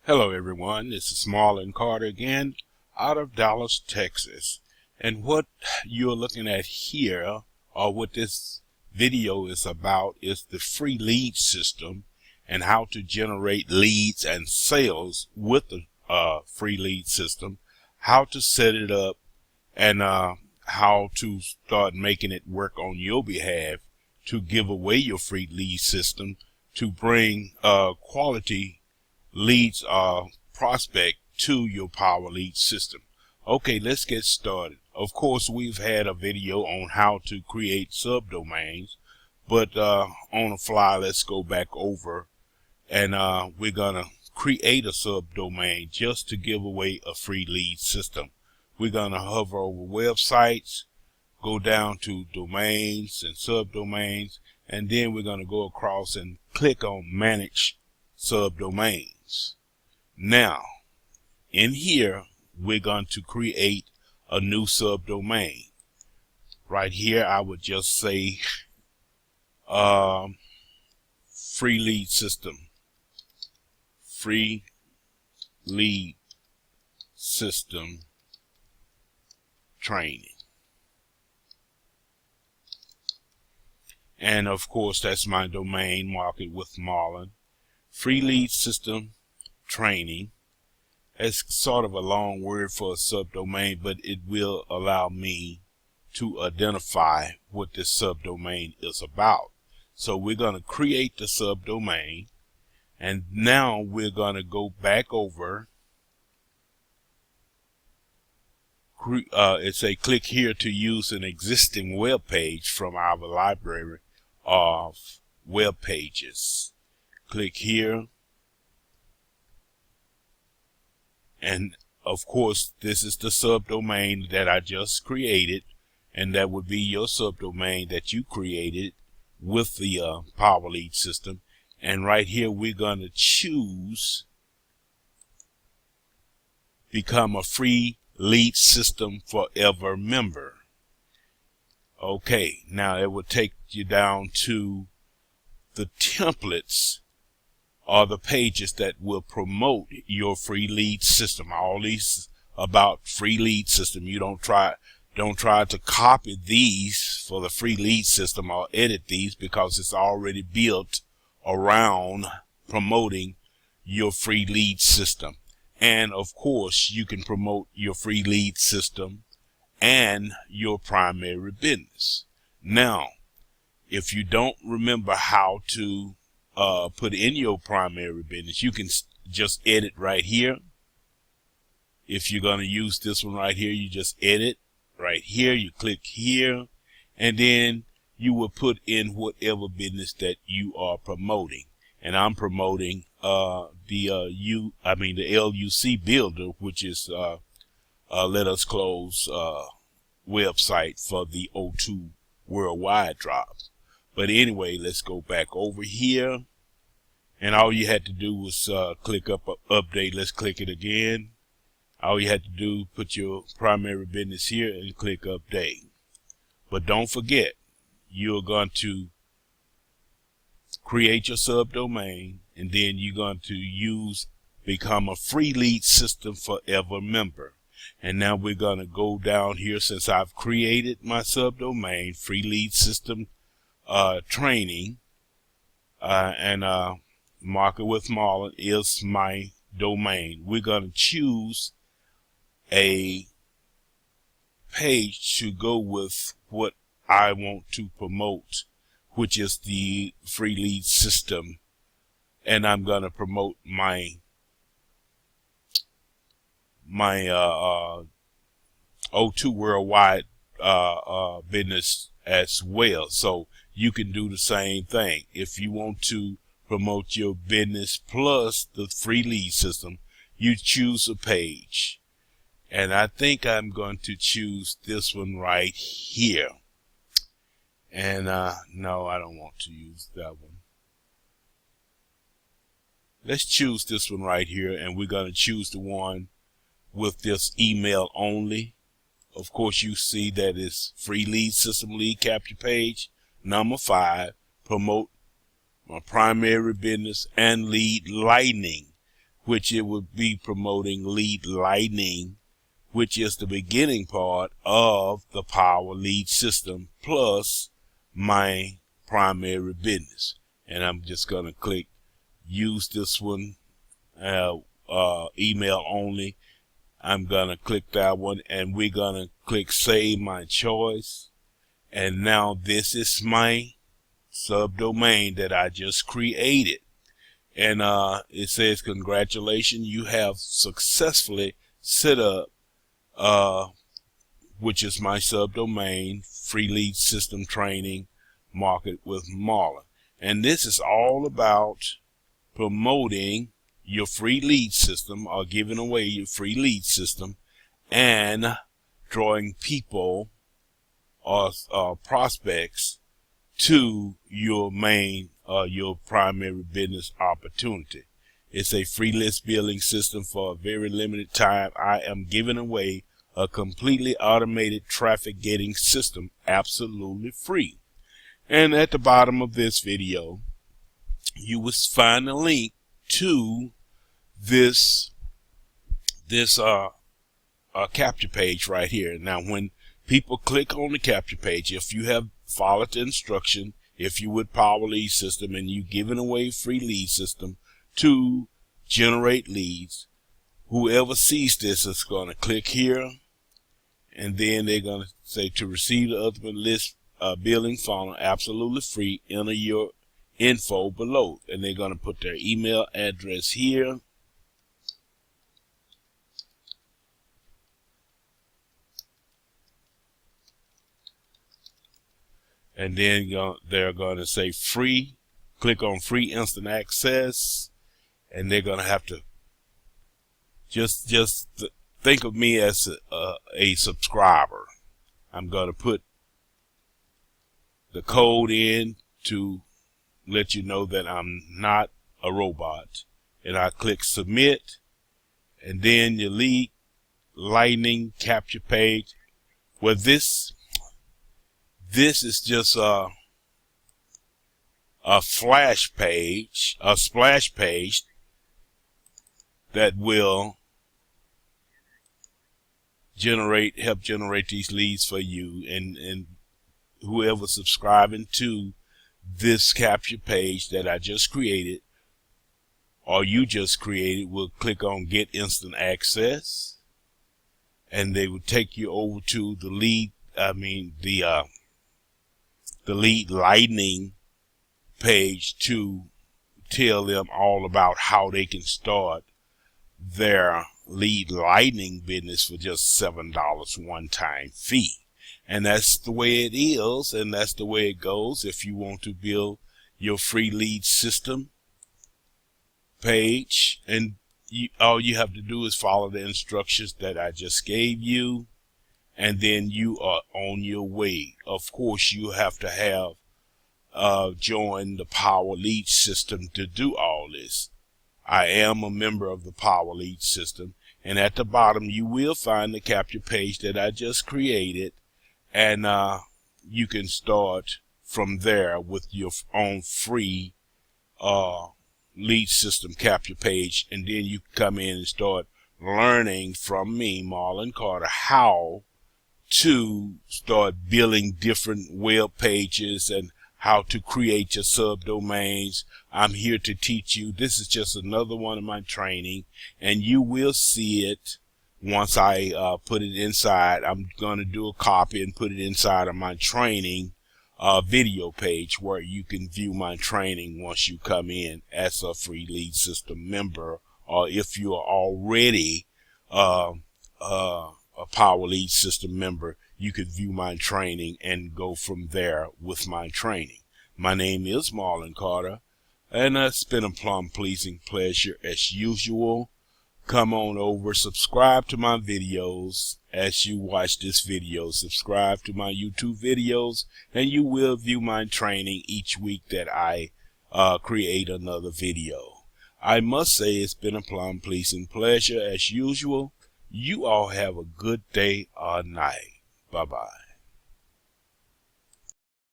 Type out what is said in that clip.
Hello everyone, this is Marlon Carter again out of Dallas, Texas. And what you're looking at here, or what this video is about, is the free lead system and how to generate leads and sales with the free lead system, how to set it up, and how to start making it work on your behalf to give away your free lead system to bring quality leads prospect to your Power Lead system. Okay, let's get started. Of course, we've had a video on how to create subdomains, but on the fly, let's go back over and we're gonna create a subdomain just to give away a free lead system. We're gonna hover over websites, go down to domains and subdomains, and then we're gonna go across and click on manage subdomains. Now, in here, we're going to create a new subdomain. Right here, I would just say free lead system. Free lead system training. And of course, that's my domain, Market with Marlon. Free lead system training. It's sort of a long word for a subdomain, but it will allow me to identify what this subdomain is about. So we're going to create the subdomain, and now we're going to go back over. It's a click here to use an existing web page from our library of web pages. Click here, and of course this is the subdomain that I just created, and that would be your subdomain that you created with the Power Lead system. And right here we're going to choose become a free lead system forever member. Okay, now it will take you down to the templates are the pages that will promote your free lead system. All these about free lead system. You don't try to copy these for the free lead system or edit these, because it's already built around promoting your free lead system. And of course, you can promote your free lead system and your primary business. Now, if you don't remember how to put in your primary business, you can just edit right here. If you're going to use this one right here, you just edit right here. You click here, and then you will put in whatever business that you are promoting. And I'm promoting the LUC Builder, which is Let Us Close website for the O2 Worldwide drop. But anyway, let's go back over here, and all you had to do was click update. Let's click it again. All you had to do, put your primary business here and click update. But don't forget, you're going to create your subdomain, and then you're going to become a free lead system forever member. And now we're going to go down here, since I've created my subdomain, free lead system training, and Market with Marlon is my domain. We're going to choose a page to go with what I want to promote, which is the free lead system. And I'm going to promote my O2 Worldwide business as well. So you can do the same thing. If you want to promote your business plus the free lead system, you choose a page. And I think I'm going to choose this one right here. And no, I don't want to use that one. Let's choose this one right here, and we're going to choose the one with this email only. Of course, you see that it's free lead system lead capture page. Number 5, promote my primary business and lead lightning. which it would be promoting Lead Lightning, which is the beginning part of the Power Lead system plus my primary business. And I'm just going to click use this one, email only. I'm going to click that one, and we're going to click save my choice. And now this is my subdomain that I just created. And it says, congratulations, you have successfully set up, which is my subdomain, Free Lead System Training, Market with Marlon. And this is all about promoting your free lead system, or giving away your free lead system, and drawing people or prospects to your main your primary business opportunity. It's a free list building system for a very limited time. I am giving away a completely automated traffic getting system absolutely free. And at the bottom of this video, you will find a link to this capture page right here. Now, when people click on the capture page, if you have followed the instruction, if you would Power Lead System and you giving away free lead system to generate leads, whoever sees this is going to click here, and then they're going to say, to receive the ultimate list building funnel absolutely free, enter your info below. And they're going to put their email address here. And then they're going to say free, click on free instant access, and they're going to have to just think of me as a subscriber. I'm going to put the code in to let you know that I'm not a robot, and I click submit, and then your Lead Lightning capture page. Well, this is just a splash page that will help generate these leads for you, and whoever subscribing to this capture page that I just created, or you just created, will click on get instant access, and they will take you over to the Lead Lightning page to tell them all about how they can start their Lead Lightning business for just $7 one-time fee. And that's the way it is, and that's the way it goes. If you want to build your free lead system page, and all you have to do is follow the instructions that I just gave you, and then you are on your way. Of course, you have to have joined the Power Lead system to do all this. I am a member of the Power Lead system, and at the bottom you will find the capture page that I just created, and you can start from there with your own free lead system capture page, and then you come in and start learning from me, Marlon Carter, how to start building different web pages and how to create your subdomains. I'm here to teach you. This is just another one of my training, and you will see it once I put it inside. I'm going to do a copy and put it inside of my training video page, where you can view my training once you come in as a free lead system member, or if you are already a Power Lead system member, you could view my training and go from there with my training. My name is Marlon Carter, and it's been a plum pleasing pleasure as usual. Come on over, subscribe to my videos as you watch this video. Subscribe to my YouTube videos, and you will view my training each week that I create another video. I must say it's been a plum pleasing pleasure as usual. You all have a good day or night. Bye-bye.